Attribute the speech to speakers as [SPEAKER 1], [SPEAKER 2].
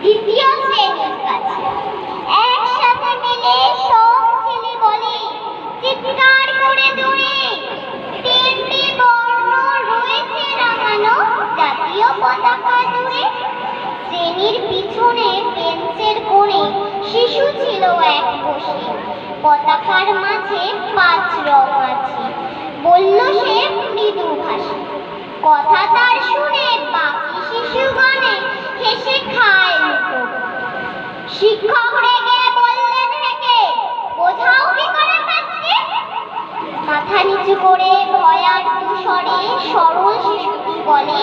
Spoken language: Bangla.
[SPEAKER 1] দ্বিতীয় শ্রেণীর কাছে। একসাথে মিলে সব ছেলে বলে চিৎকার করে জোরে, তিনটি বর্ণ রয়েছে রাঙানো জাতীয় পতাকা জুড়ে। শ্রেণীর পিছনে বেঞ্চের কোণে শিশু ছিল এক বসে, পতাকার মাঝে 5 রং আছে, বলল সে মৃদু ভাষী। কথা তার শুনে বাকি শিশুগণে হেসে খায় মুখো। শিক্ষক রেগে বললেন হেঁকে, বোঝাও কি করে কাজকে? মাথা নিচু করে ভয়ার্ত স্বরে সরল শিশুটি বলে,